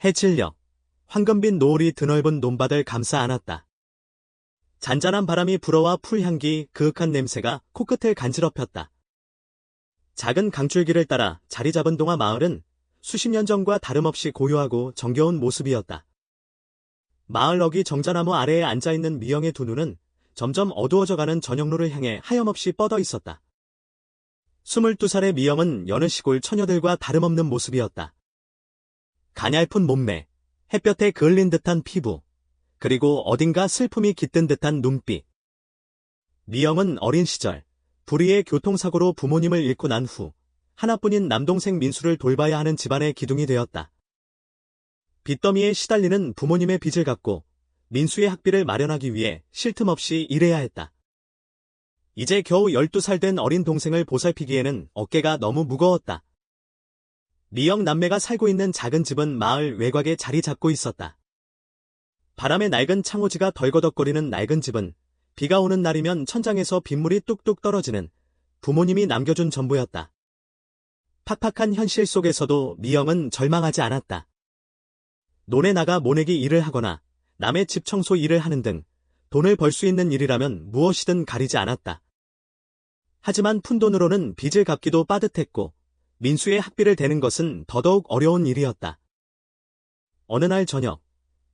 해질녘 황금빛 노을이 드넓은 논밭을 감싸 안았다. 잔잔한 바람이 불어와 풀향기 그윽한 냄새가 코끝을 간지럽혔다. 작은 강줄기를 따라 자리 잡은 동화 마을은 수십 년 전과 다름없이 고요하고 정겨운 모습이었다. 마을 어귀 정자나무 아래에 앉아있는 미영의 두 눈은 점점 어두워져가는 저녁로를 향해 하염없이 뻗어 있었다. 22살의 미영은 여느 시골 처녀들과 다름없는 모습이었다. 가냘픈 몸매, 햇볕에 그을린 듯한 피부, 그리고 어딘가 슬픔이 깃든 듯한 눈빛. 미영은 어린 시절 불의의 교통사고로 부모님을 잃고 난 후 하나뿐인 남동생 민수를 돌봐야 하는 집안의 기둥이 되었다. 빚더미에 시달리는 부모님의 빚을 갚고 민수의 학비를 마련하기 위해 쉴 틈 없이 일해야 했다. 이제 겨우 12살 된 어린 동생을 보살피기에는 어깨가 너무 무거웠다. 미영 남매가 살고 있는 작은 집은 마을 외곽에 자리 잡고 있었다. 바람에 낡은 창호지가 덜거덕거리는 낡은 집은 비가 오는 날이면 천장에서 빗물이 뚝뚝 떨어지는 부모님이 남겨준 전부였다. 팍팍한 현실 속에서도 미영은 절망하지 않았다. 논에 나가 모내기 일을 하거나 남의 집 청소 일을 하는 등 돈을 벌 수 있는 일이라면 무엇이든 가리지 않았다. 하지만 푼돈으로는 빚을 갚기도 빠듯했고 민수의 학비를 대는 것은 더더욱 어려운 일이었다. 어느 날 저녁,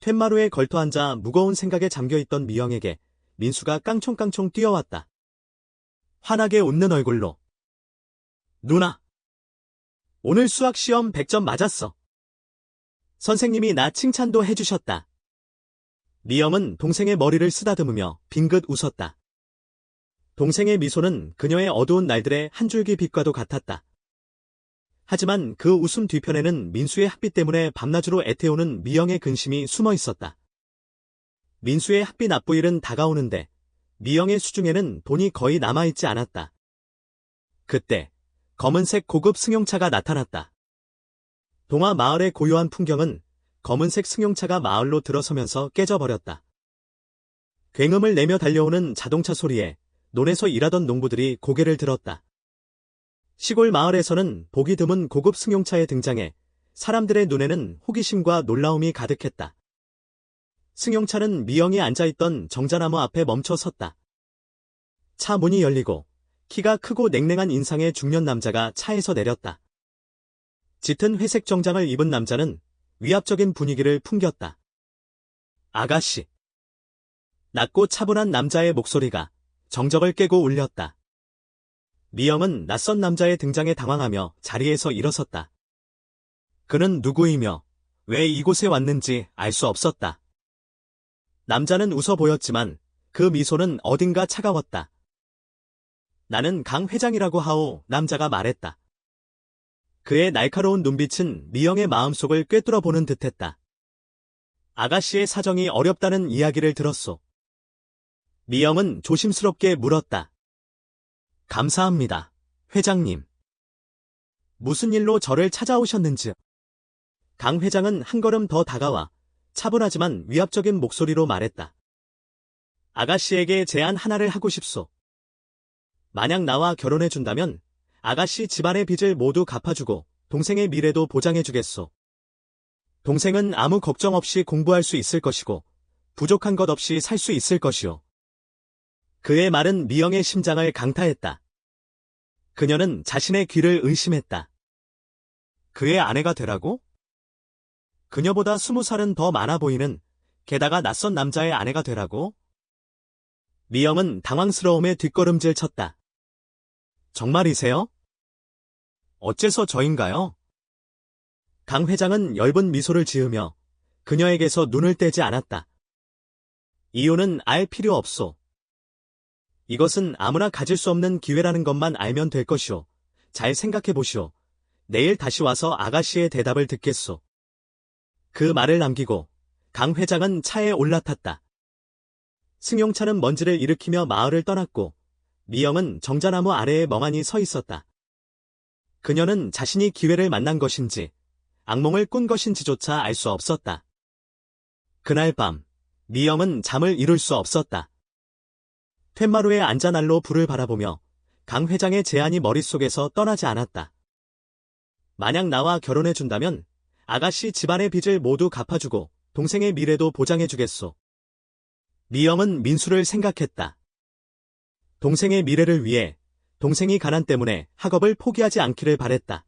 툇마루에 걸터앉아 무거운 생각에 잠겨있던 미영에게 민수가 깡총깡총 뛰어왔다. 환하게 웃는 얼굴로. 누나, 오늘 수학시험 100점 맞았어. 선생님이 나 칭찬도 해주셨다. 미영은 동생의 머리를 쓰다듬으며 빙긋 웃었다. 동생의 미소는 그녀의 어두운 날들의 한 줄기 빛과도 같았다. 하지만 그 웃음 뒤편에는 민수의 학비 때문에 밤낮으로 애태우는 미영의 근심이 숨어 있었다. 민수의 학비 납부일은 다가오는데 미영의 수중에는 돈이 거의 남아있지 않았다. 그때 검은색 고급 승용차가 나타났다. 동화 마을의 고요한 풍경은 검은색 승용차가 마을로 들어서면서 깨져버렸다. 굉음을 내며 달려오는 자동차 소리에 논에서 일하던 농부들이 고개를 들었다. 시골 마을에서는 보기 드문 고급 승용차의 등장에 사람들의 눈에는 호기심과 놀라움이 가득했다. 승용차는 미영이 앉아있던 정자나무 앞에 멈춰 섰다. 차 문이 열리고 키가 크고 냉랭한 인상의 중년 남자가 차에서 내렸다. 짙은 회색 정장을 입은 남자는 위압적인 분위기를 풍겼다. 아가씨. 낮고 차분한 남자의 목소리가 정적을 깨고 울렸다. 미영은 낯선 남자의 등장에 당황하며 자리에서 일어섰다. 그는 누구이며 왜 이곳에 왔는지 알 수 없었다. 남자는 웃어 보였지만 그 미소는 어딘가 차가웠다. 나는 강 회장이라고 하오, 남자가 말했다. 그의 날카로운 눈빛은 미영의 마음속을 꿰뚫어 보는 듯했다. 아가씨의 사정이 어렵다는 이야기를 들었소. 미영은 조심스럽게 물었다. 감사합니다, 회장님. 무슨 일로 저를 찾아오셨는지. 강 회장은 한 걸음 더 다가와 차분하지만 위압적인 목소리로 말했다. 아가씨에게 제안 하나를 하고 싶소. 만약 나와 결혼해준다면 아가씨 집안의 빚을 모두 갚아주고 동생의 미래도 보장해주겠소. 동생은 아무 걱정 없이 공부할 수 있을 것이고 부족한 것 없이 살 수 있을 것이오. 그의 말은 미영의 심장을 강타했다. 그녀는 자신의 귀를 의심했다. 그의 아내가 되라고? 그녀보다 20살은 더 많아 보이는, 게다가 낯선 남자의 아내가 되라고? 미영은 당황스러움에 뒷걸음질 쳤다. 정말이세요? 어째서 저인가요? 강 회장은 엷은 미소를 지으며 그녀에게서 눈을 떼지 않았다. 이유는 알 필요 없소. 이것은 아무나 가질 수 없는 기회라는 것만 알면 될 것이오. 잘 생각해 보시오. 내일 다시 와서 아가씨의 대답을 듣겠소. 그 말을 남기고 강 회장은 차에 올라탔다. 승용차는 먼지를 일으키며 마을을 떠났고 미영은 정자나무 아래에 멍하니 서 있었다. 그녀는 자신이 기회를 만난 것인지 악몽을 꾼 것인지조차 알 수 없었다. 그날 밤 미영은 잠을 이룰 수 없었다. 툇마루에 앉아 난로 불을 바라보며 강 회장의 제안이 머릿속에서 떠나지 않았다. 만약 나와 결혼해준다면 아가씨 집안의 빚을 모두 갚아주고 동생의 미래도 보장해주겠소. 미영은 민수를 생각했다. 동생의 미래를 위해 동생이 가난 때문에 학업을 포기하지 않기를 바랬다.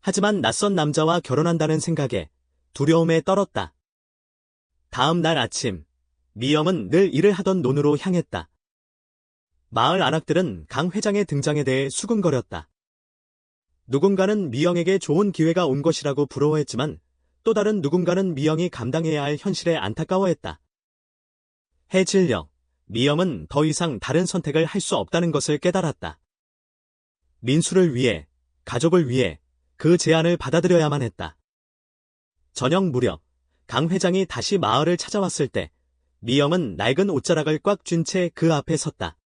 하지만 낯선 남자와 결혼한다는 생각에 두려움에 떨었다. 다음 날 아침, 미영은 늘 일을 하던 논으로 향했다. 마을 안악들은 강 회장의 등장에 대해 수군거렸다. 누군가는 미영에게 좋은 기회가 온 것이라고 부러워했지만 또 다른 누군가는 미영이 감당해야 할 현실에 안타까워했다. 해질녘, 미영은 더 이상 다른 선택을 할 수 없다는 것을 깨달았다. 민수를 위해, 가족을 위해 그 제안을 받아들여야만 했다. 저녁 무렵, 강 회장이 다시 마을을 찾아왔을 때 미영은 낡은 옷자락을 꽉 쥔 채 그 앞에 섰다.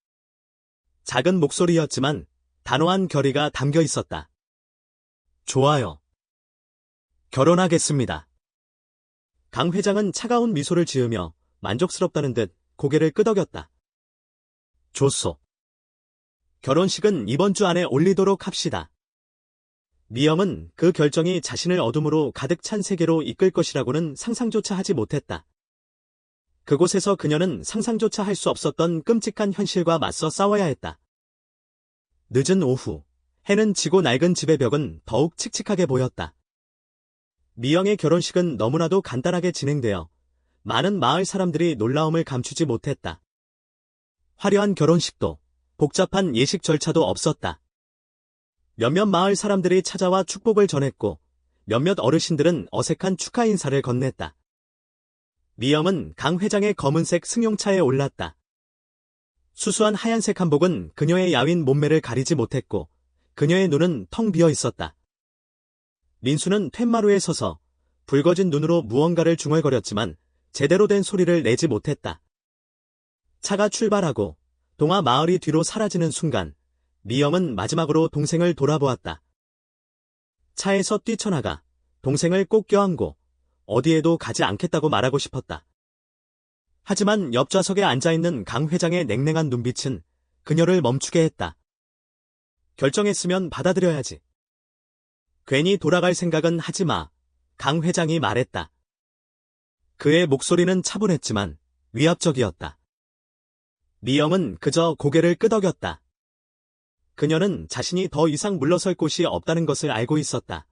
작은 목소리였지만 단호한 결의가 담겨 있었다. 좋아요. 결혼하겠습니다. 강 회장은 차가운 미소를 지으며 만족스럽다는 듯 고개를 끄덕였다. 좋소. 결혼식은 이번 주 안에 올리도록 합시다. 미영은 그 결정이 자신을 어둠으로 가득 찬 세계로 이끌 것이라고는 상상조차 하지 못했다. 그곳에서 그녀는 상상조차 할 수 없었던 끔찍한 현실과 맞서 싸워야 했다. 늦은 오후, 해는 지고 낡은 집의 벽은 더욱 칙칙하게 보였다. 미영의 결혼식은 너무나도 간단하게 진행되어 많은 마을 사람들이 놀라움을 감추지 못했다. 화려한 결혼식도 복잡한 예식 절차도 없었다. 몇몇 마을 사람들이 찾아와 축복을 전했고 몇몇 어르신들은 어색한 축하 인사를 건넸다. 미영은 강 회장의 검은색 승용차에 올랐다. 수수한 하얀색 한복은 그녀의 야윈 몸매를 가리지 못했고 그녀의 눈은 텅 비어 있었다. 민수는 툇마루에 서서 붉어진 눈으로 무언가를 중얼거렸지만 제대로 된 소리를 내지 못했다. 차가 출발하고 동화 마을이 뒤로 사라지는 순간 미영은 마지막으로 동생을 돌아보았다. 차에서 뛰쳐나가 동생을 꼭 껴안고 어디에도 가지 않겠다고 말하고 싶었다. 하지만 옆좌석에 앉아있는 강 회장의 냉랭한 눈빛은 그녀를 멈추게 했다. 결정했으면 받아들여야지. 괜히 돌아갈 생각은 하지 마. 강 회장이 말했다. 그의 목소리는 차분했지만 위압적이었다. 미영은 그저 고개를 끄덕였다. 그녀는 자신이 더 이상 물러설 곳이 없다는 것을 알고 있었다.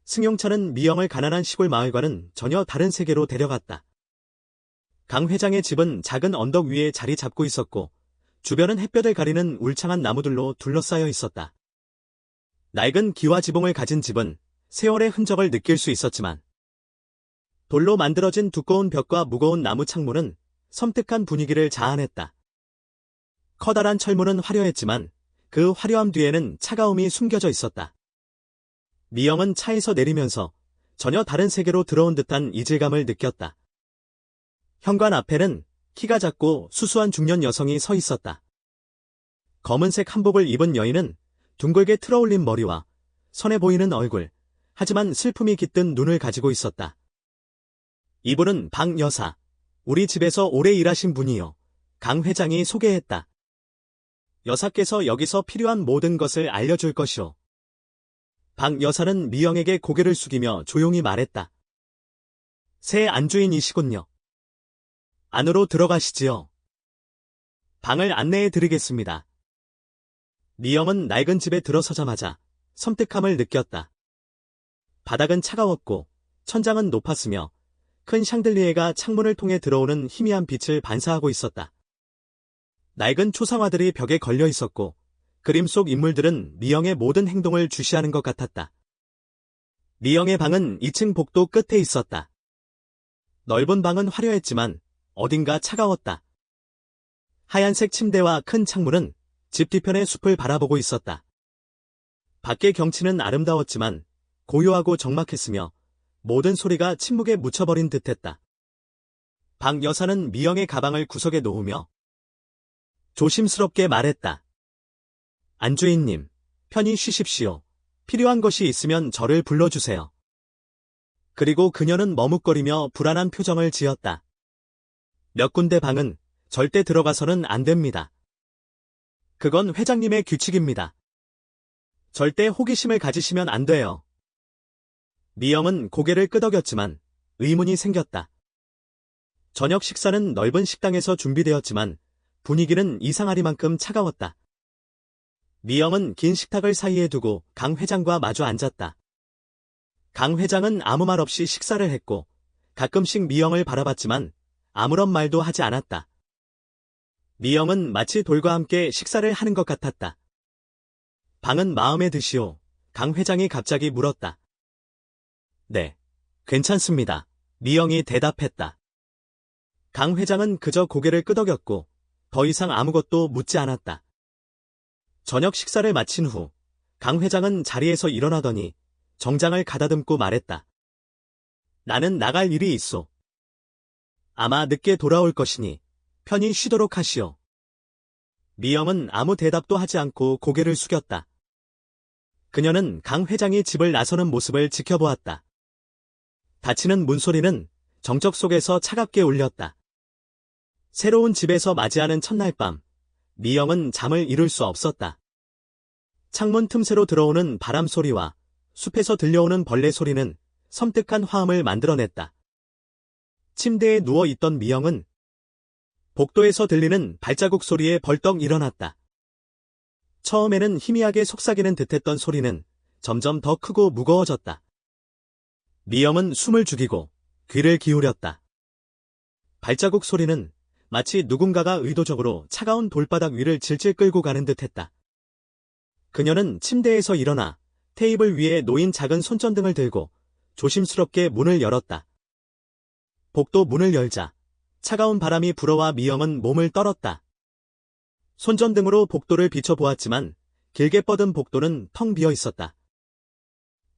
승용차는 미영을 가난한 시골 마을과는 전혀 다른 세계로 데려갔다. 강 회장의 집은 작은 언덕 위에 자리 잡고 있었고 주변은 햇볕을 가리는 울창한 나무들로 둘러싸여 있었다. 낡은 기와 지붕을 가진 집은 세월의 흔적을 느낄 수 있었지만 돌로 만들어진 두꺼운 벽과 무거운 나무 창문은 섬뜩한 분위기를 자아냈다. 커다란 철문은 화려했지만 그 화려함 뒤에는 차가움이 숨겨져 있었다. 미영은 차에서 내리면서 전혀 다른 세계로 들어온 듯한 이질감을 느꼈다. 현관 앞에는 키가 작고 수수한 중년 여성이 서 있었다. 검은색 한복을 입은 여인은 둥글게 틀어올린 머리와 선해 보이는 얼굴, 하지만 슬픔이 깃든 눈을 가지고 있었다. 이분은 박 여사, 우리 집에서 오래 일하신 분이요. 강 회장이 소개했다. 여사께서 여기서 필요한 모든 것을 알려줄 것이오. 박 여사는 미영에게 고개를 숙이며 조용히 말했다. 새 안주인이시군요. 안으로 들어가시지요. 방을 안내해 드리겠습니다. 미영은 낡은 집에 들어서자마자 섬뜩함을 느꼈다. 바닥은 차가웠고 천장은 높았으며 큰 샹들리에가 창문을 통해 들어오는 희미한 빛을 반사하고 있었다. 낡은 초상화들이 벽에 걸려 있었고 그림 속 인물들은 미영의 모든 행동을 주시하는 것 같았다. 미영의 방은 2층 복도 끝에 있었다. 넓은 방은 화려했지만 어딘가 차가웠다. 하얀색 침대와 큰 창문은 집 뒤편의 숲을 바라보고 있었다. 밖의 경치는 아름다웠지만 고요하고 적막했으며 모든 소리가 침묵에 묻혀버린 듯했다. 박 여사는 미영의 가방을 구석에 놓으며 조심스럽게 말했다. 안주인님, 편히 쉬십시오. 필요한 것이 있으면 저를 불러주세요. 그리고 그녀는 머뭇거리며 불안한 표정을 지었다. 몇 군데 방은 절대 들어가서는 안 됩니다. 그건 회장님의 규칙입니다. 절대 호기심을 가지시면 안 돼요. 미영은 고개를 끄덕였지만 의문이 생겼다. 저녁 식사는 넓은 식당에서 준비되었지만 분위기는 이상하리만큼 차가웠다. 미영은 긴 식탁을 사이에 두고 강 회장과 마주 앉았다. 강 회장은 아무 말 없이 식사를 했고 가끔씩 미영을 바라봤지만 아무런 말도 하지 않았다. 미영은 마치 돌과 함께 식사를 하는 것 같았다. 방은 마음에 드시오? 강 회장이 갑자기 물었다. 네, 괜찮습니다. 미영이 대답했다. 강 회장은 그저 고개를 끄덕였고 더 이상 아무것도 묻지 않았다. 저녁 식사를 마친 후 강 회장은 자리에서 일어나더니 정장을 가다듬고 말했다. 나는 나갈 일이 있소. 아마 늦게 돌아올 것이니 편히 쉬도록 하시오. 미영은 아무 대답도 하지 않고 고개를 숙였다. 그녀는 강 회장이 집을 나서는 모습을 지켜보았다. 닫히는 문소리는 정적 속에서 차갑게 울렸다. 새로운 집에서 맞이하는 첫날 밤, 미영은 잠을 이룰 수 없었다. 창문 틈새로 들어오는 바람 소리와 숲에서 들려오는 벌레 소리는 섬뜩한 화음을 만들어냈다. 침대에 누워있던 미영은 복도에서 들리는 발자국 소리에 벌떡 일어났다. 처음에는 희미하게 속삭이는 듯했던 소리는 점점 더 크고 무거워졌다. 미영은 숨을 죽이고 귀를 기울였다. 발자국 소리는 마치 누군가가 의도적으로 차가운 돌바닥 위를 질질 끌고 가는 듯했다. 그녀는 침대에서 일어나 테이블 위에 놓인 작은 손전등을 들고 조심스럽게 문을 열었다. 복도 문을 열자 차가운 바람이 불어와 미영은 몸을 떨었다. 손전등으로 복도를 비춰보았지만 길게 뻗은 복도는 텅 비어 있었다.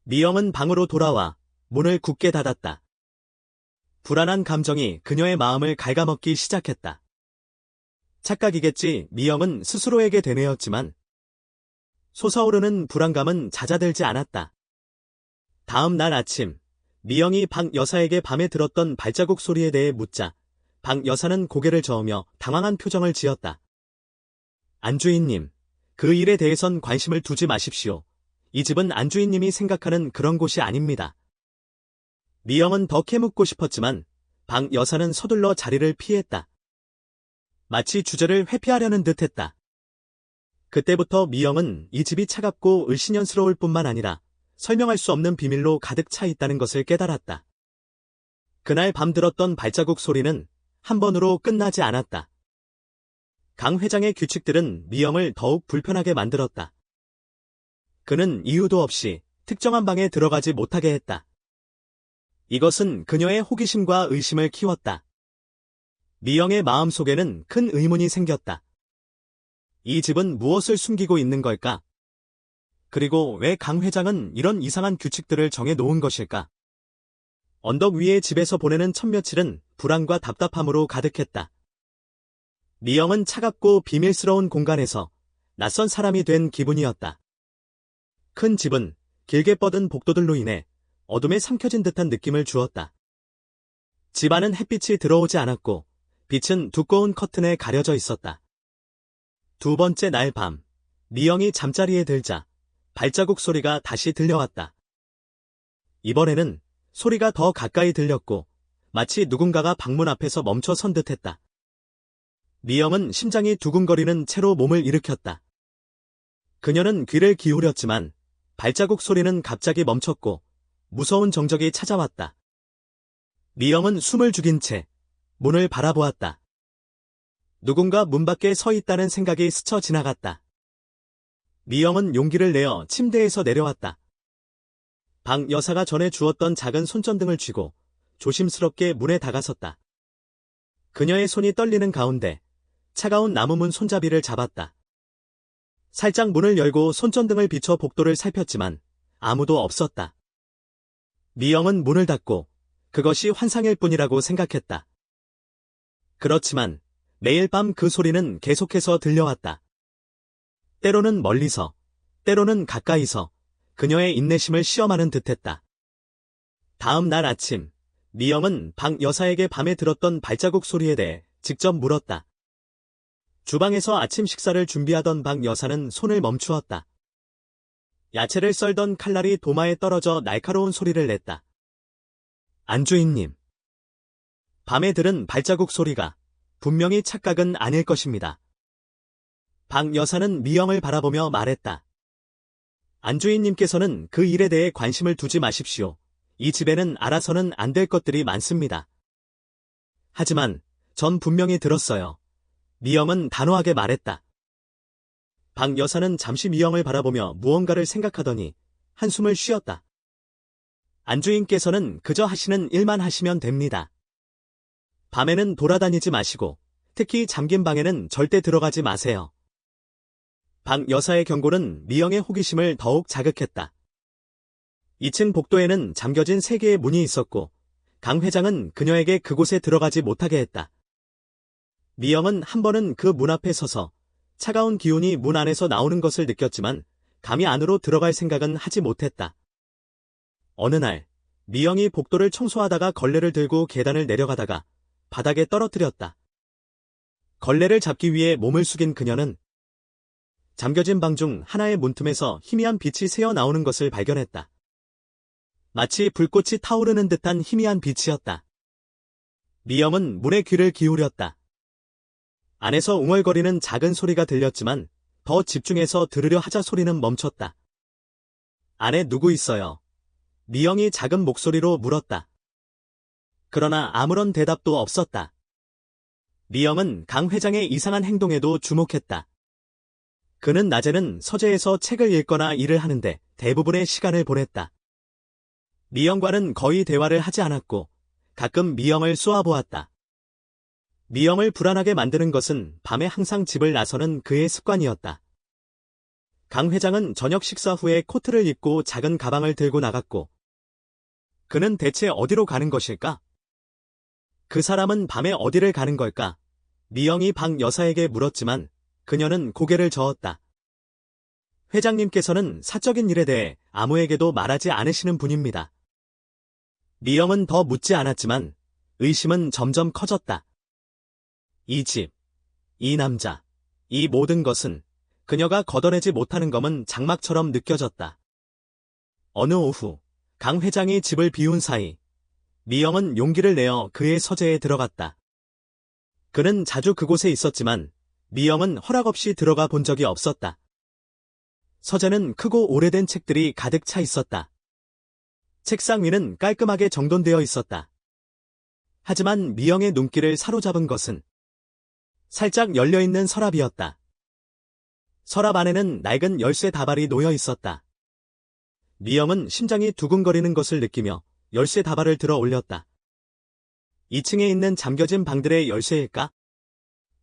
미영은 방으로 돌아와 문을 굳게 닫았다. 불안한 감정이 그녀의 마음을 갉아먹기 시작했다. 착각이겠지 미영은 스스로에게 되뇌었지만 솟아오르는 불안감은 잦아들지 않았다. 다음 날 아침, 미영이 박 여사에게 밤에 들었던 발자국 소리에 대해 묻자 박 여사는 고개를 저으며 당황한 표정을 지었다. 안주인님, 그 일에 대해선 관심을 두지 마십시오. 이 집은 안주인님이 생각하는 그런 곳이 아닙니다. 미영은 더 캐묻고 싶었지만 박 여사는 서둘러 자리를 피했다. 마치 주제를 회피하려는 듯했다. 그때부터 미영은 이 집이 차갑고 을씨년스러울 뿐만 아니라 설명할 수 없는 비밀로 가득 차 있다는 것을 깨달았다. 그날 밤 들었던 발자국 소리는 한 번으로 끝나지 않았다. 강 회장의 규칙들은 미영을 더욱 불편하게 만들었다. 그는 이유도 없이 특정한 방에 들어가지 못하게 했다. 이것은 그녀의 호기심과 의심을 키웠다. 미영의 마음속에는 큰 의문이 생겼다. 이 집은 무엇을 숨기고 있는 걸까? 그리고 왜 강 회장은 이런 이상한 규칙들을 정해 놓은 것일까? 언덕 위의 집에서 보내는 첫 며칠은 불안과 답답함으로 가득했다. 미영은 차갑고 비밀스러운 공간에서 낯선 사람이 된 기분이었다. 큰 집은 길게 뻗은 복도들로 인해 어둠에 삼켜진 듯한 느낌을 주었다. 집 안은 햇빛이 들어오지 않았고 빛은 두꺼운 커튼에 가려져 있었다. 두 번째 날 밤, 미영이 잠자리에 들자 발자국 소리가 다시 들려왔다. 이번에는 소리가 더 가까이 들렸고 마치 누군가가 방문 앞에서 멈춰 선 듯했다. 미영은 심장이 두근거리는 채로 몸을 일으켰다. 그녀는 귀를 기울였지만 발자국 소리는 갑자기 멈췄고 무서운 정적이 찾아왔다. 미영은 숨을 죽인 채 문을 바라보았다. 누군가 문 밖에 서 있다는 생각이 스쳐 지나갔다. 미영은 용기를 내어 침대에서 내려왔다. 박 여사가 전에 주었던 작은 손전등을 쥐고 조심스럽게 문에 다가섰다. 그녀의 손이 떨리는 가운데 차가운 나무문 손잡이를 잡았다. 살짝 문을 열고 손전등을 비춰 복도를 살폈지만 아무도 없었다. 미영은 문을 닫고 그것이 환상일 뿐이라고 생각했다. 그렇지만 매일 밤 그 소리는 계속해서 들려왔다. 때로는 멀리서, 때로는 가까이서 그녀의 인내심을 시험하는 듯했다. 다음 날 아침, 미영은 박 여사에게 밤에 들었던 발자국 소리에 대해 직접 물었다. 주방에서 아침 식사를 준비하던 박 여사는 손을 멈추었다. 야채를 썰던 칼날이 도마에 떨어져 날카로운 소리를 냈다. 안주인님. 밤에 들은 발자국 소리가 분명히 착각은 아닐 것입니다. 박 여사는 미영을 바라보며 말했다. 안주인님께서는 그 일에 대해 관심을 두지 마십시오. 이 집에는 알아서는 안 될 것들이 많습니다. 하지만 전 분명히 들었어요. 미영은 단호하게 말했다. 박 여사는 잠시 미영을 바라보며 무언가를 생각하더니 한숨을 쉬었다. 안주인께서는 그저 하시는 일만 하시면 됩니다. 밤에는 돌아다니지 마시고 특히 잠긴 방에는 절대 들어가지 마세요. 박 여사의 경고는 미영의 호기심을 더욱 자극했다. 2층 복도에는 잠겨진 3개의 문이 있었고 강 회장은 그녀에게 그곳에 들어가지 못하게 했다. 미영은 한 번은 그 문 앞에 서서 차가운 기운이 문 안에서 나오는 것을 느꼈지만 감히 안으로 들어갈 생각은 하지 못했다. 어느 날 미영이 복도를 청소하다가 걸레를 들고 계단을 내려가다가 바닥에 떨어뜨렸다. 걸레를 잡기 위해 몸을 숙인 그녀는 잠겨진 방 중 하나의 문틈에서 희미한 빛이 새어 나오는 것을 발견했다. 마치 불꽃이 타오르는 듯한 희미한 빛이었다. 미영은 문에 귀를 기울였다. 안에서 웅얼거리는 작은 소리가 들렸지만 더 집중해서 들으려 하자 소리는 멈췄다. 안에 누구 있어요? 미영이 작은 목소리로 물었다. 그러나 아무런 대답도 없었다. 미영은 강 회장의 이상한 행동에도 주목했다. 그는 낮에는 서재에서 책을 읽거나 일을 하는데 대부분의 시간을 보냈다. 미영과는 거의 대화를 하지 않았고 가끔 미영을 쏘아보았다. 미영을 불안하게 만드는 것은 밤에 항상 집을 나서는 그의 습관이었다. 강 회장은 저녁 식사 후에 코트를 입고 작은 가방을 들고 나갔고 그는 대체 어디로 가는 것일까? 그 사람은 밤에 어디를 가는 걸까? 미영이 박 여사에게 물었지만 그녀는 고개를 저었다. 회장님께서는 사적인 일에 대해 아무에게도 말하지 않으시는 분입니다. 미영은 더 묻지 않았지만 의심은 점점 커졌다. 이 집, 이 남자, 이 모든 것은 그녀가 걷어내지 못하는 검은 장막처럼 느껴졌다. 어느 오후 강 회장이 집을 비운 사이 미영은 용기를 내어 그의 서재에 들어갔다. 그는 자주 그곳에 있었지만 미영은 허락 없이 들어가 본 적이 없었다. 서재는 크고 오래된 책들이 가득 차 있었다. 책상 위는 깔끔하게 정돈되어 있었다. 하지만 미영의 눈길을 사로잡은 것은 살짝 열려있는 서랍이었다. 서랍 안에는 낡은 열쇠 다발이 놓여 있었다. 미영은 심장이 두근거리는 것을 느끼며 열쇠 다발을 들어 올렸다. 2층에 있는 잠겨진 방들의 열쇠일까?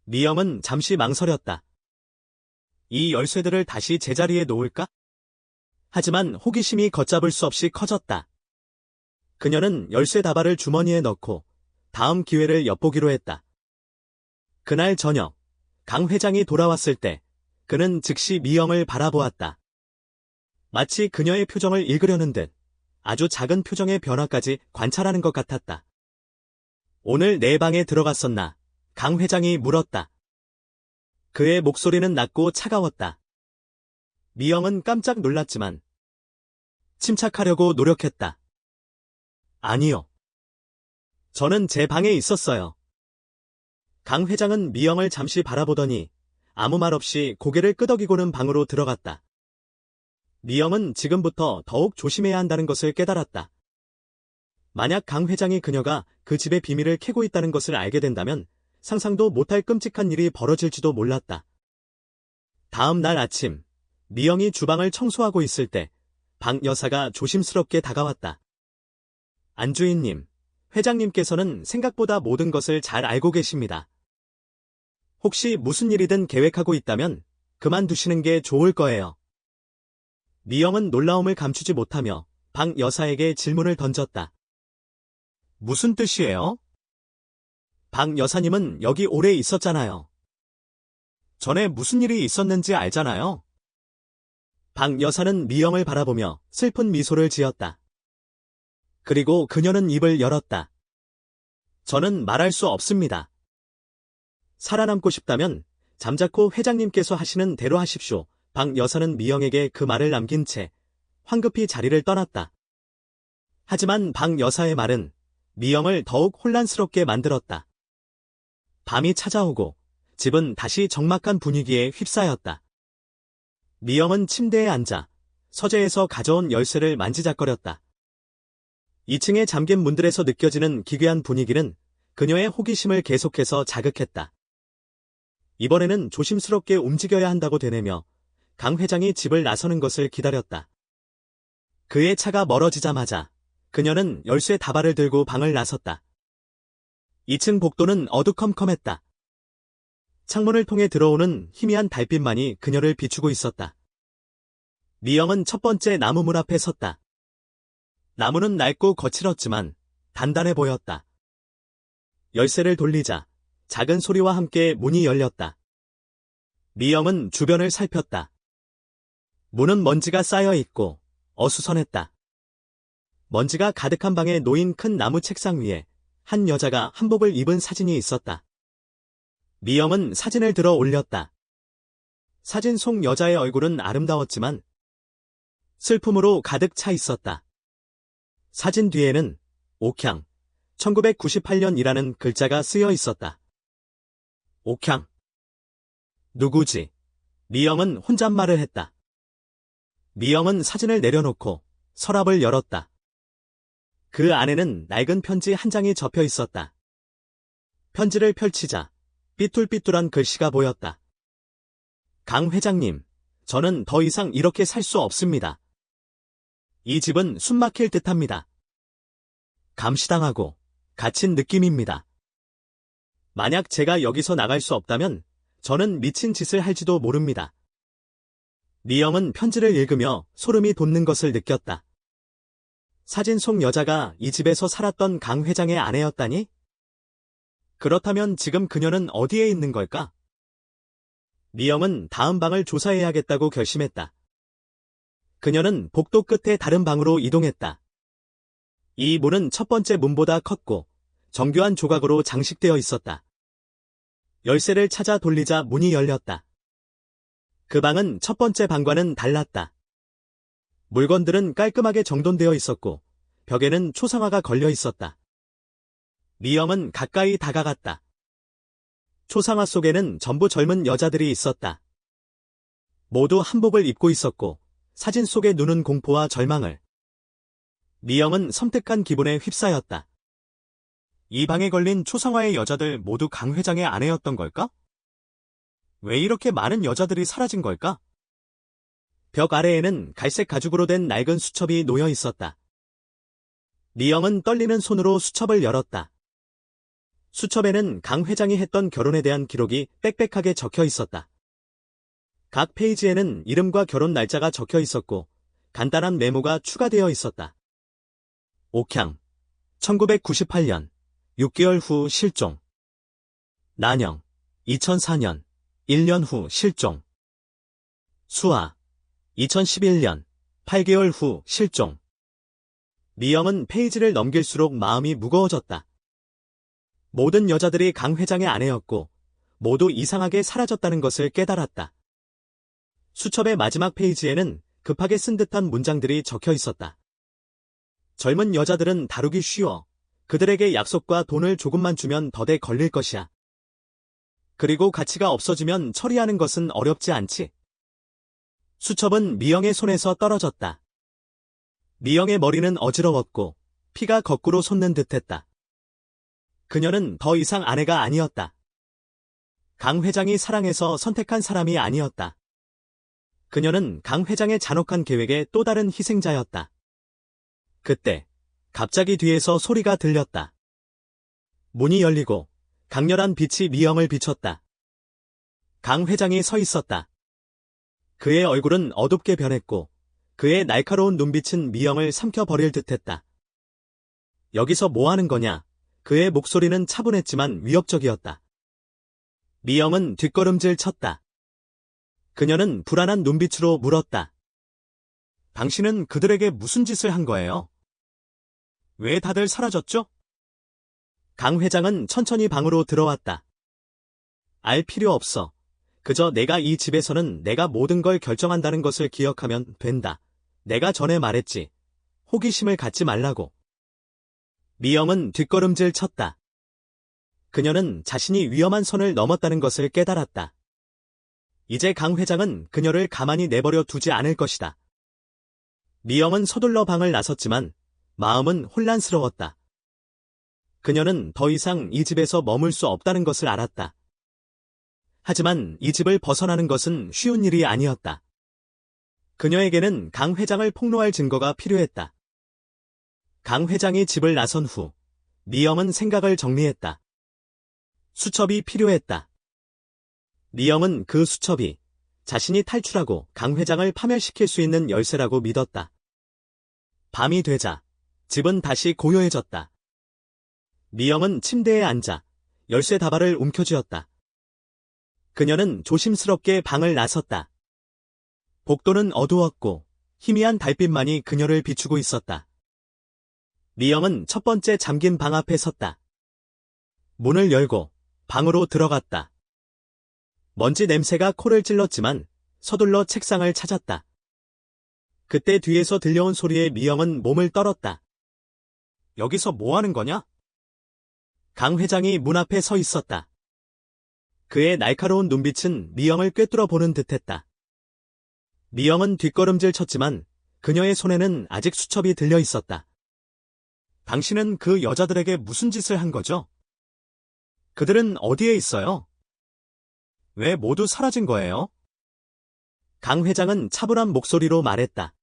미영은 잠시 망설였다. 이 열쇠들을 다시 제자리에 놓을까? 하지만 호기심이 걷잡을 수 없이 커졌다. 그녀는 열쇠 다발을 주머니에 넣고 다음 기회를 엿보기로 했다. 그날 저녁, 강 회장이 돌아왔을 때 그는 즉시 미영을 바라보았다. 마치 그녀의 표정을 읽으려는 듯 아주 작은 표정의 변화까지 관찰하는 것 같았다. 오늘 내 방에 들어갔었나? 강 회장이 물었다. 그의 목소리는 낮고 차가웠다. 미영은 깜짝 놀랐지만 침착하려고 노력했다. 아니요. 저는 제 방에 있었어요. 강 회장은 미영을 잠시 바라보더니 아무 말 없이 고개를 끄덕이고는 방으로 들어갔다. 미영은 지금부터 더욱 조심해야 한다는 것을 깨달았다. 만약 강 회장이 그녀가 그 집의 비밀을 캐고 있다는 것을 알게 된다면 상상도 못할 끔찍한 일이 벌어질지도 몰랐다. 다음 날 아침, 미영이 주방을 청소하고 있을 때 박 여사가 조심스럽게 다가왔다. 안주인님, 회장님께서는 생각보다 모든 것을 잘 알고 계십니다. 혹시 무슨 일이든 계획하고 있다면 그만두시는 게 좋을 거예요. 미영은 놀라움을 감추지 못하며 박 여사에게 질문을 던졌다. 무슨 뜻이에요? 박 여사님은 여기 오래 있었잖아요. 전에 무슨 일이 있었는지 알잖아요. 박 여사는 미영을 바라보며 슬픈 미소를 지었다. 그리고 그녀는 입을 열었다. 저는 말할 수 없습니다. 살아남고 싶다면 잠자코 회장님께서 하시는 대로 하십시오. 박 여사는 미영에게 그 말을 남긴 채 황급히 자리를 떠났다. 하지만 박 여사의 말은 미영을 더욱 혼란스럽게 만들었다. 밤이 찾아오고 집은 다시 적막한 분위기에 휩싸였다. 미영은 침대에 앉아 서재에서 가져온 열쇠를 만지작거렸다. 2층에 잠긴 문들에서 느껴지는 기괴한 분위기는 그녀의 호기심을 계속해서 자극했다. 이번에는 조심스럽게 움직여야 한다고 되뇌며 강 회장이 집을 나서는 것을 기다렸다. 그의 차가 멀어지자마자 그녀는 열쇠 다발을 들고 방을 나섰다. 2층 복도는 어두컴컴했다. 창문을 통해 들어오는 희미한 달빛만이 그녀를 비추고 있었다. 미영은 첫 번째 나무문 앞에 섰다. 나무는 낡고 거칠었지만 단단해 보였다. 열쇠를 돌리자 작은 소리와 함께 문이 열렸다. 미영은 주변을 살폈다. 문은 먼지가 쌓여 있고 어수선했다. 먼지가 가득한 방에 놓인 큰 나무 책상 위에 한 여자가 한복을 입은 사진이 있었다. 미영은 사진을 들어 올렸다. 사진 속 여자의 얼굴은 아름다웠지만 슬픔으로 가득 차 있었다. 사진 뒤에는 옥향, 1998년이라는 글자가 쓰여 있었다. 옥향. 누구지? 미영은 혼잣말을 했다. 미영은 사진을 내려놓고 서랍을 열었다. 그 안에는 낡은 편지 한 장이 접혀 있었다. 편지를 펼치자 삐뚤삐뚤한 글씨가 보였다. 강 회장님, 저는 더 이상 이렇게 살 수 없습니다. 이 집은 숨막힐 듯합니다. 감시당하고 갇힌 느낌입니다. 만약 제가 여기서 나갈 수 없다면 저는 미친 짓을 할지도 모릅니다. 미영은 편지를 읽으며 소름이 돋는 것을 느꼈다. 사진 속 여자가 이 집에서 살았던 강 회장의 아내였다니? 그렇다면 지금 그녀는 어디에 있는 걸까? 미영은 다음 방을 조사해야겠다고 결심했다. 그녀는 복도 끝에 다른 방으로 이동했다. 이 문은 첫 번째 문보다 컸고 정교한 조각으로 장식되어 있었다. 열쇠를 찾아 돌리자 문이 열렸다. 그 방은 첫 번째 방과는 달랐다. 물건들은 깔끔하게 정돈되어 있었고 벽에는 초상화가 걸려 있었다. 미영은 가까이 다가갔다. 초상화 속에는 전부 젊은 여자들이 있었다. 모두 한복을 입고 있었고 사진 속에 누는 공포와 절망을. 미영은 섬뜩한 기분에 휩싸였다. 이 방에 걸린 초상화의 여자들 모두 강 회장의 아내였던 걸까? 왜 이렇게 많은 여자들이 사라진 걸까? 벽 아래에는 갈색 가죽으로 된 낡은 수첩이 놓여 있었다. 미영은 떨리는 손으로 수첩을 열었다. 수첩에는 강 회장이 했던 결혼에 대한 기록이 빽빽하게 적혀 있었다. 각 페이지에는 이름과 결혼 날짜가 적혀 있었고 간단한 메모가 추가되어 있었다. 옥향, 1998년, 6개월 후 실종. 난영, 2004년, 1년 후 실종. 수아, 2011년, 8개월 후 실종. 미영은 페이지를 넘길수록 마음이 무거워졌다. 모든 여자들이 강 회장의 아내였고 모두 이상하게 사라졌다는 것을 깨달았다. 수첩의 마지막 페이지에는 급하게 쓴 듯한 문장들이 적혀 있었다. 젊은 여자들은 다루기 쉬워. 그들에게 약속과 돈을 조금만 주면 더대 걸릴 것이야. 그리고 가치가 없어지면 처리하는 것은 어렵지 않지. 수첩은 미영의 손에서 떨어졌다. 미영의 머리는 어지러웠고 피가 거꾸로 솟는 듯했다. 그녀는 더 이상 아내가 아니었다. 강 회장이 사랑해서 선택한 사람이 아니었다. 그녀는 강 회장의 잔혹한 계획의 또 다른 희생자였다. 그때 갑자기 뒤에서 소리가 들렸다. 문이 열리고 강렬한 빛이 미영을 비췄다. 강 회장이 서 있었다. 그의 얼굴은 어둡게 변했고 그의 날카로운 눈빛은 미영을 삼켜버릴 듯했다. 여기서 뭐 하는 거냐? 그의 목소리는 차분했지만 위협적이었다. 미영은 뒷걸음질 쳤다. 그녀는 불안한 눈빛으로 물었다. 당신은 그들에게 무슨 짓을 한 거예요? 왜 다들 사라졌죠? 강 회장은 천천히 방으로 들어왔다. 알 필요 없어. 그저 내가 이 집에서는 내가 모든 걸 결정한다는 것을 기억하면 된다. 내가 전에 말했지. 호기심을 갖지 말라고. 미영은 뒷걸음질 쳤다. 그녀는 자신이 위험한 선을 넘었다는 것을 깨달았다. 이제 강 회장은 그녀를 가만히 내버려 두지 않을 것이다. 미영은 서둘러 방을 나섰지만 마음은 혼란스러웠다. 그녀는 더 이상 이 집에서 머물 수 없다는 것을 알았다. 하지만 이 집을 벗어나는 것은 쉬운 일이 아니었다. 그녀에게는 강 회장을 폭로할 증거가 필요했다. 강 회장이 집을 나선 후 미영은 생각을 정리했다. 수첩이 필요했다. 미영은 그 수첩이 자신이 탈출하고 강 회장을 파멸시킬 수 있는 열쇠라고 믿었다. 밤이 되자 집은 다시 고요해졌다. 미영은 침대에 앉아 열쇠 다발을 움켜쥐었다. 그녀는 조심스럽게 방을 나섰다. 복도는 어두웠고 희미한 달빛만이 그녀를 비추고 있었다. 미영은 첫 번째 잠긴 방 앞에 섰다. 문을 열고 방으로 들어갔다. 먼지 냄새가 코를 찔렀지만 서둘러 책상을 찾았다. 그때 뒤에서 들려온 소리에 미영은 몸을 떨었다. 여기서 뭐 하는 거냐? 강 회장이 문 앞에 서 있었다. 그의 날카로운 눈빛은 미영을 꿰뚫어 보는 듯했다. 미영은 뒷걸음질 쳤지만 그녀의 손에는 아직 수첩이 들려 있었다. 당신은 그 여자들에게 무슨 짓을 한 거죠? 그들은 어디에 있어요? 왜 모두 사라진 거예요? 강 회장은 차분한 목소리로 말했다.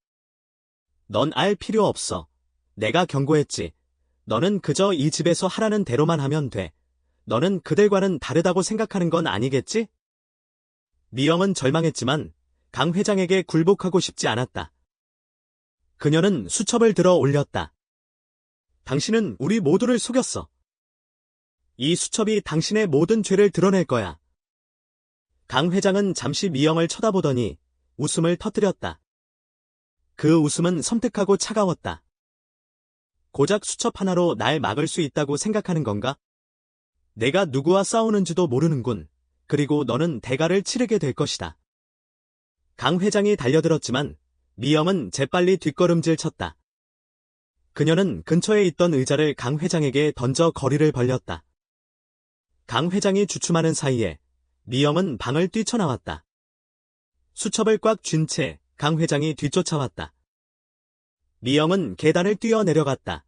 넌 알 필요 없어. 내가 경고했지. 너는 그저 이 집에서 하라는 대로만 하면 돼. 너는 그들과는 다르다고 생각하는 건 아니겠지? 미영은 절망했지만 강 회장에게 굴복하고 싶지 않았다. 그녀는 수첩을 들어 올렸다. 당신은 우리 모두를 속였어. 이 수첩이 당신의 모든 죄를 드러낼 거야. 강 회장은 잠시 미영을 쳐다보더니 웃음을 터뜨렸다. 그 웃음은 섬뜩하고 차가웠다. 고작 수첩 하나로 날 막을 수 있다고 생각하는 건가? 내가 누구와 싸우는지도 모르는군. 그리고 너는 대가를 치르게 될 것이다. 강 회장이 달려들었지만 미영은 재빨리 뒷걸음질 쳤다. 그녀는 근처에 있던 의자를 강 회장에게 던져 거리를 벌렸다. 강 회장이 주춤하는 사이에 미영은 방을 뛰쳐나왔다. 수첩을 꽉 쥔 채 강 회장이 뒤쫓아왔다. 미영은 계단을 뛰어내려갔다.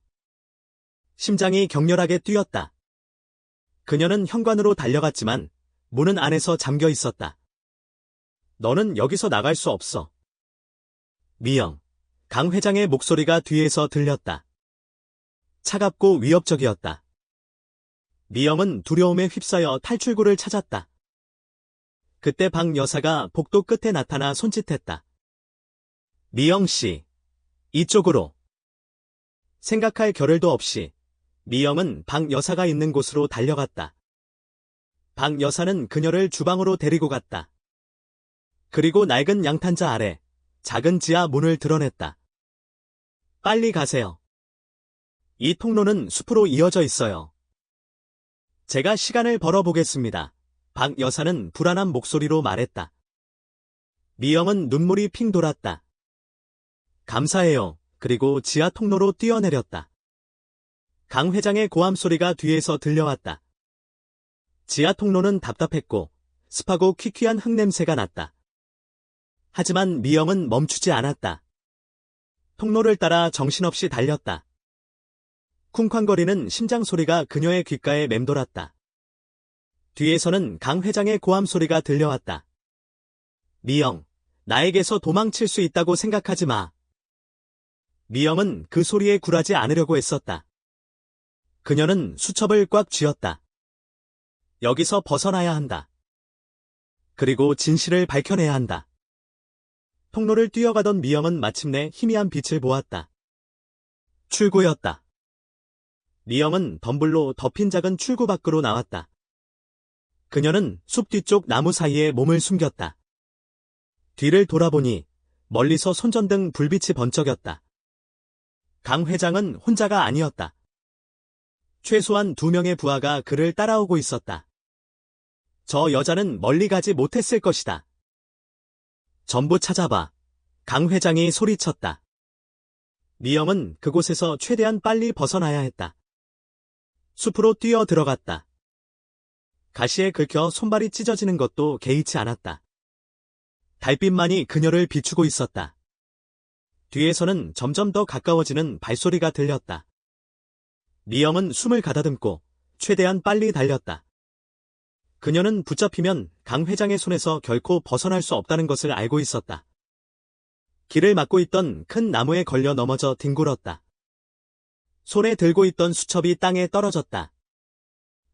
심장이 격렬하게 뛰었다. 그녀는 현관으로 달려갔지만 문은 안에서 잠겨 있었다. 너는 여기서 나갈 수 없어. 미영, 강 회장의 목소리가 뒤에서 들렸다. 차갑고 위협적이었다. 미영은 두려움에 휩싸여 탈출구를 찾았다. 그때 박 여사가 복도 끝에 나타나 손짓했다. 미영 씨, 이쪽으로. 생각할 겨를도 없이 미영은 박 여사가 있는 곳으로 달려갔다. 박 여사는 그녀를 주방으로 데리고 갔다. 그리고 낡은 양탄자 아래 작은 지하 문을 드러냈다. 빨리 가세요. 이 통로는 숲으로 이어져 있어요. 제가 시간을 벌어보겠습니다. 박 여사는 불안한 목소리로 말했다. 미영은 눈물이 핑 돌았다. 감사해요. 그리고 지하 통로로 뛰어내렸다. 강 회장의 고함 소리가 뒤에서 들려왔다. 지하 통로는 답답했고 습하고 퀴퀴한 흙냄새가 났다. 하지만 미영은 멈추지 않았다. 통로를 따라 정신없이 달렸다. 쿵쾅거리는 심장 소리가 그녀의 귓가에 맴돌았다. 뒤에서는 강 회장의 고함 소리가 들려왔다. 미영, 나에게서 도망칠 수 있다고 생각하지 마. 미영은 그 소리에 굴하지 않으려고 했었다. 그녀는 수첩을 꽉 쥐었다. 여기서 벗어나야 한다. 그리고 진실을 밝혀내야 한다. 통로를 뛰어가던 미영은 마침내 희미한 빛을 보았다. 출구였다. 미영은 덤불로 덮인 작은 출구 밖으로 나왔다. 그녀는 숲 뒤쪽 나무 사이에 몸을 숨겼다. 뒤를 돌아보니 멀리서 손전등 불빛이 번쩍였다. 강 회장은 혼자가 아니었다. 최소한 2명의 부하가 그를 따라오고 있었다. 저 여자는 멀리 가지 못했을 것이다. 전부 찾아봐. 강 회장이 소리쳤다. 미영은 그곳에서 최대한 빨리 벗어나야 했다. 숲으로 뛰어 들어갔다. 가시에 긁혀 손발이 찢어지는 것도 개의치 않았다. 달빛만이 그녀를 비추고 있었다. 뒤에서는 점점 더 가까워지는 발소리가 들렸다. 미영은 숨을 가다듬고 최대한 빨리 달렸다. 그녀는 붙잡히면 강 회장의 손에서 결코 벗어날 수 없다는 것을 알고 있었다. 길을 막고 있던 큰 나무에 걸려 넘어져 뒹굴었다. 손에 들고 있던 수첩이 땅에 떨어졌다.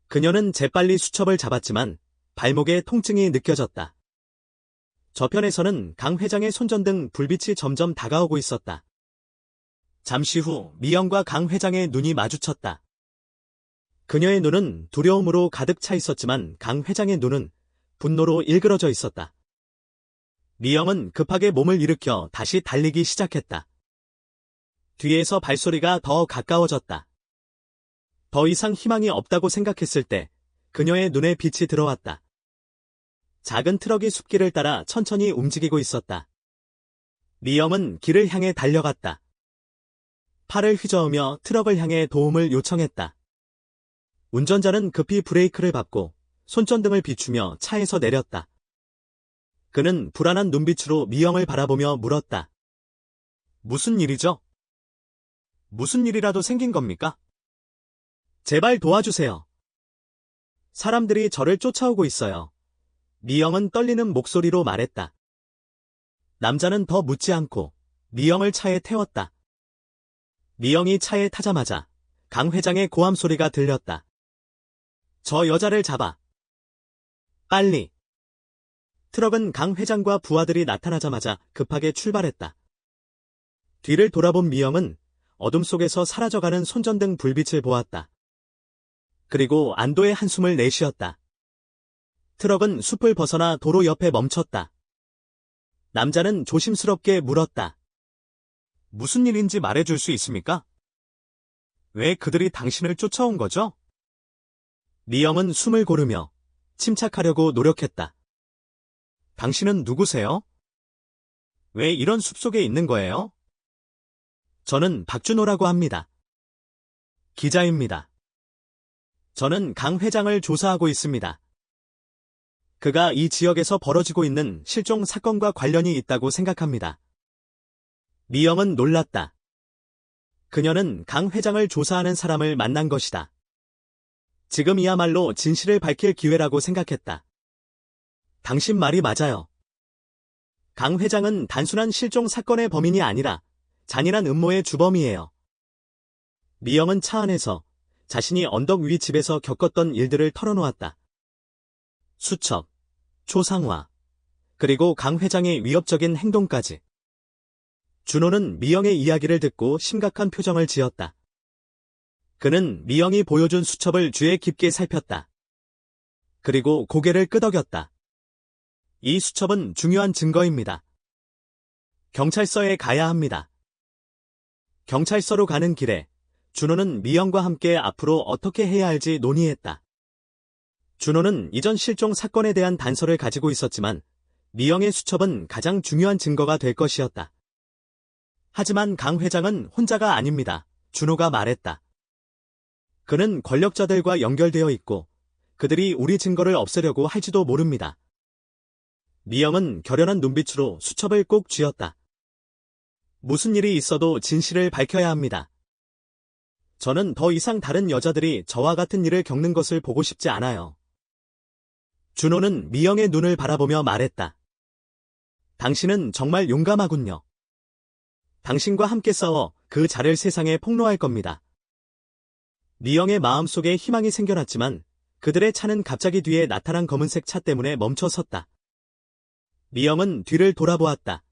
그녀는 재빨리 수첩을 잡았지만 발목에 통증이 느껴졌다. 저편에서는 강 회장의 손전등 불빛이 점점 다가오고 있었다. 잠시 후 미영과 강 회장의 눈이 마주쳤다. 그녀의 눈은 두려움으로 가득 차 있었지만 강 회장의 눈은 분노로 일그러져 있었다. 미영은 급하게 몸을 일으켜 다시 달리기 시작했다. 뒤에서 발소리가 더 가까워졌다. 더 이상 희망이 없다고 생각했을 때 그녀의 눈에 빛이 들어왔다. 작은 트럭이 숲길을 따라 천천히 움직이고 있었다. 미영은 길을 향해 달려갔다. 팔을 휘저으며 트럭을 향해 도움을 요청했다. 운전자는 급히 브레이크를 밟고 손전등을 비추며 차에서 내렸다. 그는 불안한 눈빛으로 미영을 바라보며 물었다. 무슨 일이죠? 무슨 일이라도 생긴 겁니까? 제발 도와주세요. 사람들이 저를 쫓아오고 있어요. 미영은 떨리는 목소리로 말했다. 남자는 더 묻지 않고 미영을 차에 태웠다. 미영이 차에 타자마자 강 회장의 고함 소리가 들렸다. 저 여자를 잡아. 빨리. 트럭은 강 회장과 부하들이 나타나자마자 급하게 출발했다. 뒤를 돌아본 미영은 어둠 속에서 사라져가는 손전등 불빛을 보았다. 그리고 안도의 한숨을 내쉬었다. 트럭은 숲을 벗어나 도로 옆에 멈췄다. 남자는 조심스럽게 물었다. 무슨 일인지 말해줄 수 있습니까? 왜 그들이 당신을 쫓아온 거죠? 미영은 숨을 고르며 침착하려고 노력했다. 당신은 누구세요? 왜 이런 숲속에 있는 거예요? 저는 박준호라고 합니다. 기자입니다. 저는 강 회장을 조사하고 있습니다. 그가 이 지역에서 벌어지고 있는 실종 사건과 관련이 있다고 생각합니다. 미영은 놀랐다. 그녀는 강 회장을 조사하는 사람을 만난 것이다. 지금이야말로 진실을 밝힐 기회라고 생각했다. 당신 말이 맞아요. 강 회장은 단순한 실종 사건의 범인이 아니라 잔인한 음모의 주범이에요. 미영은 차 안에서 자신이 언덕 위 집에서 겪었던 일들을 털어놓았다. 수첩, 초상화, 그리고 강 회장의 위협적인 행동까지. 준호는 미영의 이야기를 듣고 심각한 표정을 지었다. 그는 미영이 보여준 수첩을 주의 깊게 살폈다. 그리고 고개를 끄덕였다. 이 수첩은 중요한 증거입니다. 경찰서에 가야 합니다. 경찰서로 가는 길에 준호는 미영과 함께 앞으로 어떻게 해야 할지 논의했다. 준호는 이전 실종 사건에 대한 단서를 가지고 있었지만 미영의 수첩은 가장 중요한 증거가 될 것이었다. 하지만 강 회장은 혼자가 아닙니다. 준호가 말했다. 그는 권력자들과 연결되어 있고 그들이 우리 증거를 없애려고 할지도 모릅니다. 미영은 결연한 눈빛으로 수첩을 꼭 쥐었다. 무슨 일이 있어도 진실을 밝혀야 합니다. 저는 더 이상 다른 여자들이 저와 같은 일을 겪는 것을 보고 싶지 않아요. 준호는 미영의 눈을 바라보며 말했다. 당신은 정말 용감하군요. 당신과 함께 싸워 그 자를 세상에 폭로할 겁니다. 미영의 마음속에 희망이 생겨났지만 그들의 차는 갑자기 뒤에 나타난 검은색 차 때문에 멈춰 섰다. 미영은 뒤를 돌아보았다.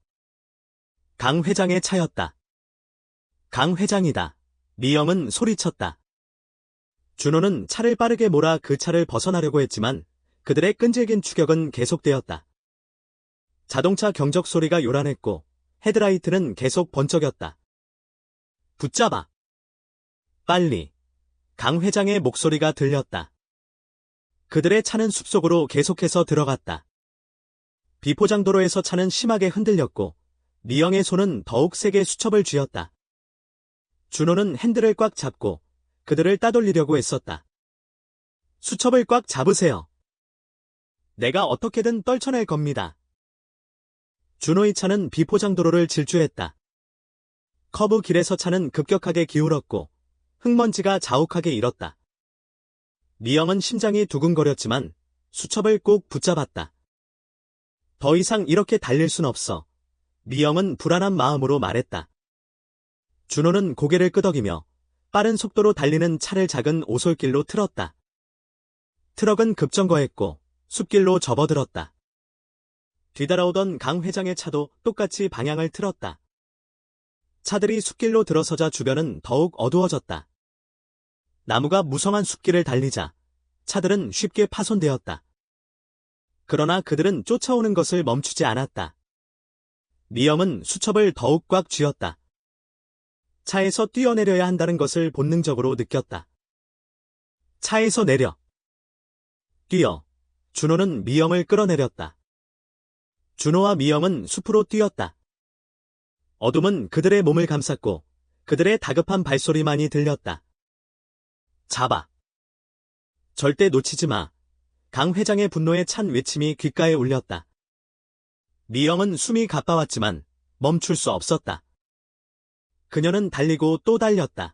강 회장의 차였다. 강 회장이다. 미영은 소리쳤다. 준호는 차를 빠르게 몰아 그 차를 벗어나려고 했지만 그들의 끈질긴 추격은 계속되었다. 자동차 경적 소리가 요란했고 헤드라이트는 계속 번쩍였다. 붙잡아. 빨리. 강 회장의 목소리가 들렸다. 그들의 차는 숲속으로 계속해서 들어갔다. 비포장도로에서 차는 심하게 흔들렸고 미영의 손은 더욱 세게 수첩을 쥐었다. 준호는 핸들을 꽉 잡고 그들을 따돌리려고 애썼다. 수첩을 꽉 잡으세요. 내가 어떻게든 떨쳐낼 겁니다. 준호의 차는 비포장도로를 질주했다. 커브 길에서 차는 급격하게 기울었고 흙먼지가 자욱하게 일었다. 미영은 심장이 두근거렸지만 수첩을 꼭 붙잡았다. 더 이상 이렇게 달릴 순 없어. 미영은 불안한 마음으로 말했다. 준호는 고개를 끄덕이며 빠른 속도로 달리는 차를 작은 오솔길로 틀었다. 트럭은 급정거했고 숲길로 접어들었다. 뒤따라오던 강 회장의 차도 똑같이 방향을 틀었다. 차들이 숲길로 들어서자 주변은 더욱 어두워졌다. 나무가 무성한 숲길을 달리자 차들은 쉽게 파손되었다. 그러나 그들은 쫓아오는 것을 멈추지 않았다. 미영은 수첩을 더욱 꽉 쥐었다. 차에서 뛰어내려야 한다는 것을 본능적으로 느꼈다. 차에서 내려. 뛰어. 준호는 미영을 끌어내렸다. 준호와 미영은 숲으로 뛰었다. 어둠은 그들의 몸을 감쌌고 그들의 다급한 발소리만이 들렸다. 잡아. 절대 놓치지 마. 강 회장의 분노에 찬 외침이 귓가에 울렸다. 미영은 숨이 가빠왔지만 멈출 수 없었다. 그녀는 달리고 또 달렸다.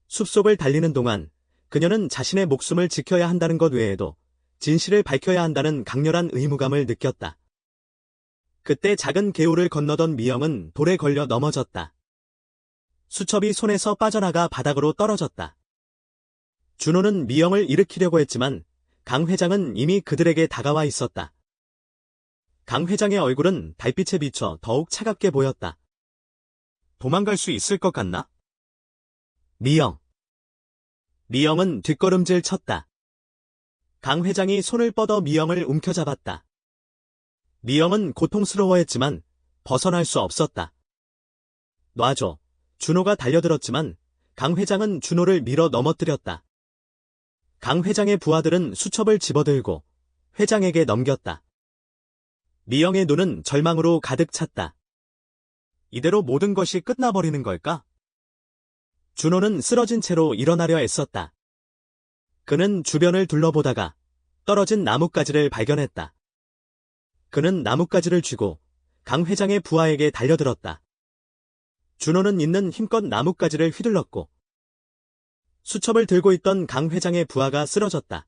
숲속을 달리는 동안 그녀는 자신의 목숨을 지켜야 한다는 것 외에도 진실을 밝혀야 한다는 강렬한 의무감을 느꼈다. 그때 작은 개울을 건너던 미영은 돌에 걸려 넘어졌다. 수첩이 손에서 빠져나가 바닥으로 떨어졌다. 준호는 미영을 일으키려고 했지만 강 회장은 이미 그들에게 다가와 있었다. 강 회장의 얼굴은 달빛에 비쳐 더욱 차갑게 보였다. 도망갈 수 있을 것 같나? 미영. 미영은 뒷걸음질 쳤다. 강 회장이 손을 뻗어 미영을 움켜잡았다. 미영은 고통스러워했지만 벗어날 수 없었다. 놔줘. 준호가 달려들었지만 강 회장은 준호를 밀어 넘어뜨렸다. 강 회장의 부하들은 수첩을 집어들고 회장에게 넘겼다. 미영의 눈은 절망으로 가득 찼다. 이대로 모든 것이 끝나버리는 걸까? 준호는 쓰러진 채로 일어나려 애썼다. 그는 주변을 둘러보다가 떨어진 나뭇가지를 발견했다. 그는 나뭇가지를 쥐고 강 회장의 부하에게 달려들었다. 준호는 있는 힘껏 나뭇가지를 휘둘렀고 수첩을 들고 있던 강 회장의 부하가 쓰러졌다.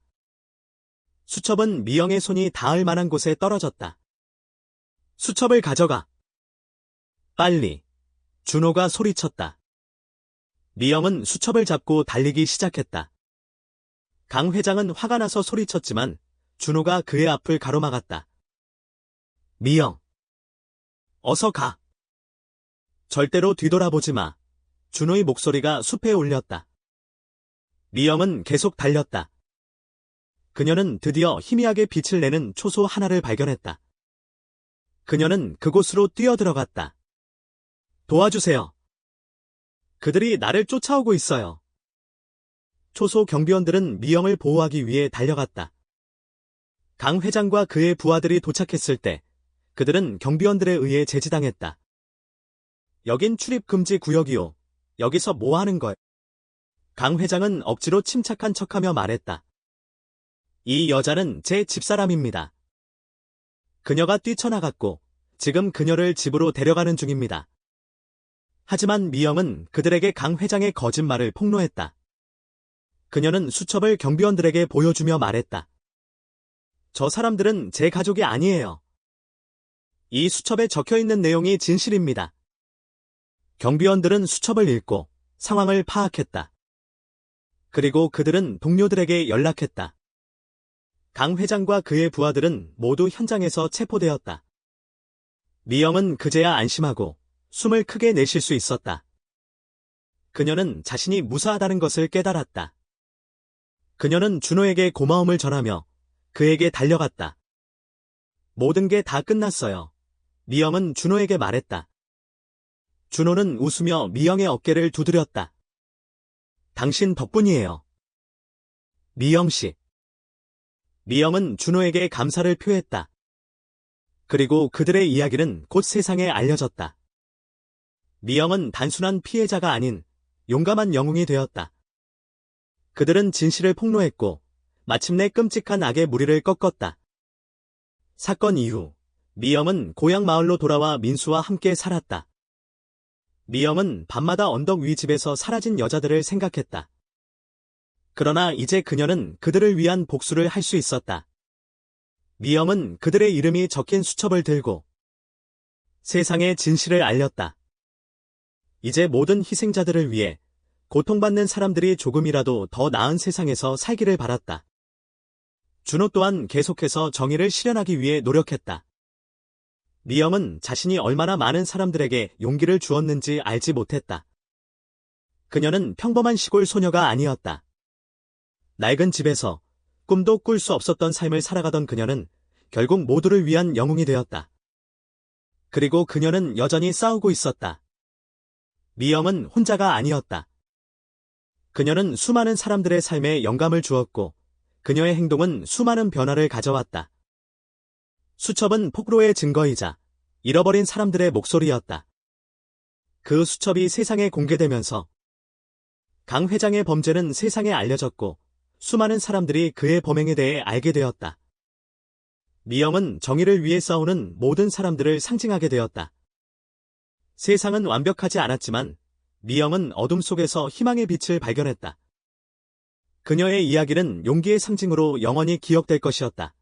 수첩은 미영의 손이 닿을 만한 곳에 떨어졌다. 수첩을 가져가. 빨리. 준호가 소리쳤다. 미영은 수첩을 잡고 달리기 시작했다. 강 회장은 화가 나서 소리쳤지만 준호가 그의 앞을 가로막았다. 미영. 어서 가. 절대로 뒤돌아보지 마. 준호의 목소리가 숲에 울렸다. 미영은 계속 달렸다. 그녀는 드디어 희미하게 빛을 내는 초소 하나를 발견했다. 그녀는 그곳으로 뛰어들어갔다. 도와주세요. 그들이 나를 쫓아오고 있어요. 초소 경비원들은 미영을 보호하기 위해 달려갔다. 강 회장과 그의 부하들이 도착했을 때 그들은 경비원들에 의해 제지당했다. 여긴 출입금지 구역이오. 여기서 뭐 하는 거야? 강 회장은 억지로 침착한 척하며 말했다. 이 여자는 제 집사람입니다. 그녀가 뛰쳐나갔고 지금 그녀를 집으로 데려가는 중입니다. 하지만 미영은 그들에게 강 회장의 거짓말을 폭로했다. 그녀는 수첩을 경비원들에게 보여주며 말했다. 저 사람들은 제 가족이 아니에요. 이 수첩에 적혀있는 내용이 진실입니다. 경비원들은 수첩을 읽고 상황을 파악했다. 그리고 그들은 동료들에게 연락했다. 강 회장과 그의 부하들은 모두 현장에서 체포되었다. 미영은 그제야 안심하고 숨을 크게 내쉴 수 있었다. 그녀는 자신이 무사하다는 것을 깨달았다. 그녀는 준호에게 고마움을 전하며 그에게 달려갔다. 모든 게 다 끝났어요. 미영은 준호에게 말했다. 준호는 웃으며 미영의 어깨를 두드렸다. 당신 덕분이에요. 미영씨. 미영은 준호에게 감사를 표했다. 그리고 그들의 이야기는 곧 세상에 알려졌다. 미영은 단순한 피해자가 아닌 용감한 영웅이 되었다. 그들은 진실을 폭로했고 마침내 끔찍한 악의 무리를 꺾었다. 사건 이후 미영은 고향 마을로 돌아와 민수와 함께 살았다. 미영은 밤마다 언덕 위 집에서 사라진 여자들을 생각했다. 그러나 이제 그녀는 그들을 위한 복수를 할 수 있었다. 미영은 그들의 이름이 적힌 수첩을 들고 세상에 진실을 알렸다. 이제 모든 희생자들을 위해 고통받는 사람들이 조금이라도 더 나은 세상에서 살기를 바랐다. 준호 또한 계속해서 정의를 실현하기 위해 노력했다. 미영은 자신이 얼마나 많은 사람들에게 용기를 주었는지 알지 못했다. 그녀는 평범한 시골 소녀가 아니었다. 낡은 집에서 꿈도 꿀 수 없었던 삶을 살아가던 그녀는 결국 모두를 위한 영웅이 되었다. 그리고 그녀는 여전히 싸우고 있었다. 미영은 혼자가 아니었다. 그녀는 수많은 사람들의 삶에 영감을 주었고 그녀의 행동은 수많은 변화를 가져왔다. 수첩은 폭로의 증거이자 잃어버린 사람들의 목소리였다. 그 수첩이 세상에 공개되면서 강 회장의 범죄는 세상에 알려졌고 수많은 사람들이 그의 범행에 대해 알게 되었다. 미영은 정의를 위해 싸우는 모든 사람들을 상징하게 되었다. 세상은 완벽하지 않았지만 미영은 어둠 속에서 희망의 빛을 발견했다. 그녀의 이야기는 용기의 상징으로 영원히 기억될 것이었다.